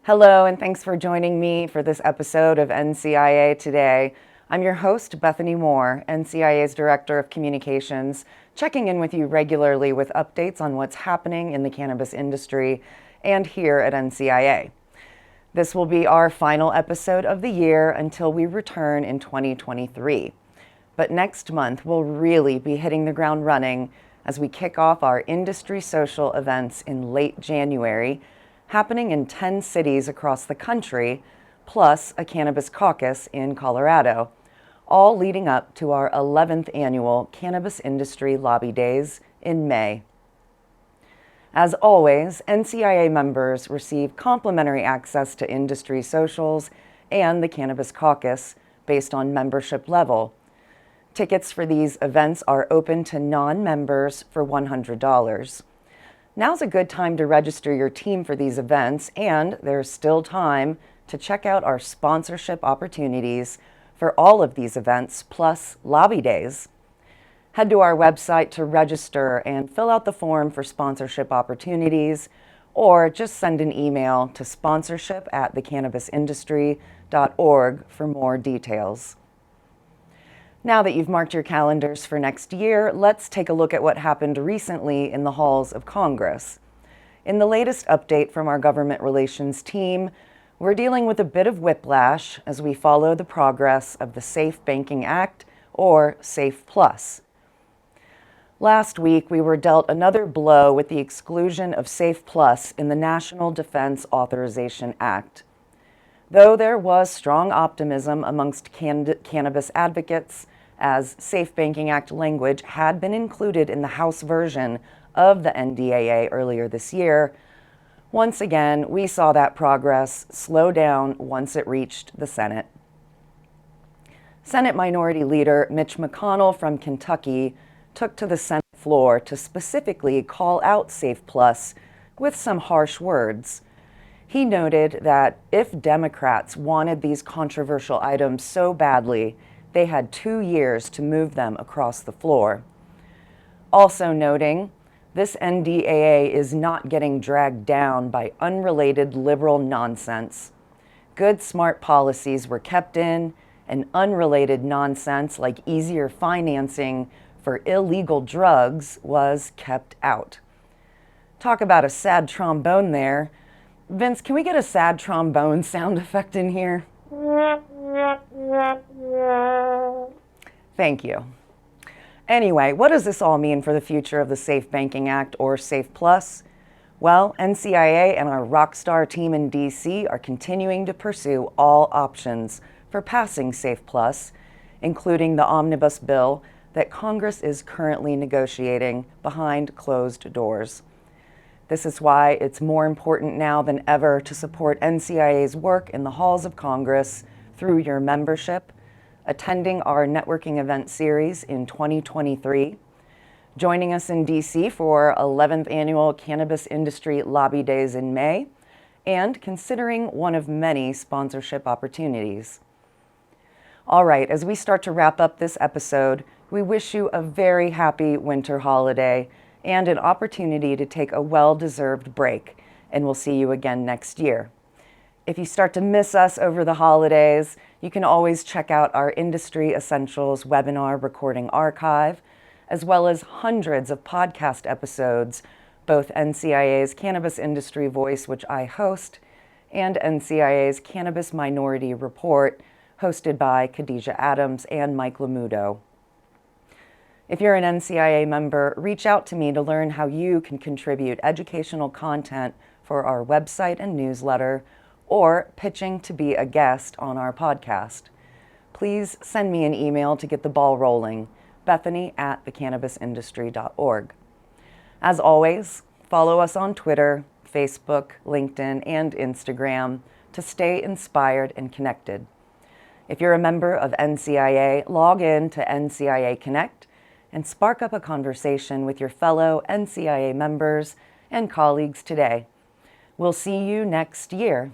Hello, and thanks for joining me for this episode of NCIA Today. I'm your host, Bethany Moore, NCIA's Director of Communications, checking in with you regularly with updates on what's happening in the cannabis industry and here at NCIA. This will be our final episode of the year until we return in 2023. But next month, we'll really be hitting the ground running as we kick off our industry social events in late January, happening in 10 cities across the country, plus a cannabis caucus in Colorado, all leading up to our 11th annual Cannabis Industry Lobby Days in May. As always, NCIA members receive complimentary access to industry socials and the Cannabis Caucus based on membership level. Tickets for these events are open to non-members for $100. Now's a good time to register your team for these events, and there's still time to check out our sponsorship opportunities for all of these events, plus lobby days. Head to our website to register and fill out the form for sponsorship opportunities, or just send an email to sponsorship@thecannabisindustry.org for more details. Now that you've marked your calendars for next year, let's take a look at what happened recently in the halls of Congress. In the latest update from our government relations team, we're dealing with a bit of whiplash as we follow the progress of the Safe Banking Act, or SAFE Plus. Last week, we were dealt another blow with the exclusion of SAFE Plus in the National Defense Authorization Act. Though there was strong optimism amongst cannabis advocates, as Safe Banking Act language had been included in the House version of the NDAA earlier this year, once again, we saw that progress slow down once it reached the Senate. Senate Minority Leader Mitch McConnell from Kentucky took to the Senate floor to specifically call out SAFE Plus with some harsh words. He noted that if Democrats wanted these controversial items so badly, they had 2 years to move them across the floor. Also noting, this NDAA is not getting dragged down by unrelated liberal nonsense. Good, smart policies were kept in, and unrelated nonsense like easier financing for illegal drugs was kept out. Talk about a sad trombone there. Vince, can we get a sad trombone sound effect in here? Thank you. Anyway, what does this all mean for the future of the Safe Banking Act, or SAFE Plus? Well, NCIA and our rockstar team in DC are continuing to pursue all options for passing SAFE Plus, including the omnibus bill that Congress is currently negotiating behind closed doors. This is why it's more important now than ever to support NCIA's work in the halls of Congress through your membership, attending our networking event series in 2023, joining us in DC for 11th annual Cannabis Industry Lobby Days in May, and considering one of many sponsorship opportunities. All right, as we start to wrap up this episode, we wish you a very happy winter holiday and an opportunity to take a well-deserved break, and we'll see you again next year. If you start to miss us over the holidays, you can always check out our Industry Essentials webinar recording archive, as well as hundreds of podcast episodes, both NCIA's Cannabis Industry Voice, which I host, and NCIA's Cannabis Minority Report, hosted by Khadijah Adams and Mike Lamudo. If you're an NCIA member, reach out to me to learn how you can contribute educational content for our website and newsletter, or pitching to be a guest on our podcast. Please send me an email to get the ball rolling, bethany@thecannabisindustry.org. As always, follow us on Twitter, Facebook, LinkedIn, and Instagram to stay inspired and connected. If you're a member of NCIA, log in to NCIA Connect and spark up a conversation with your fellow NCIA members and colleagues today. We'll see you next year.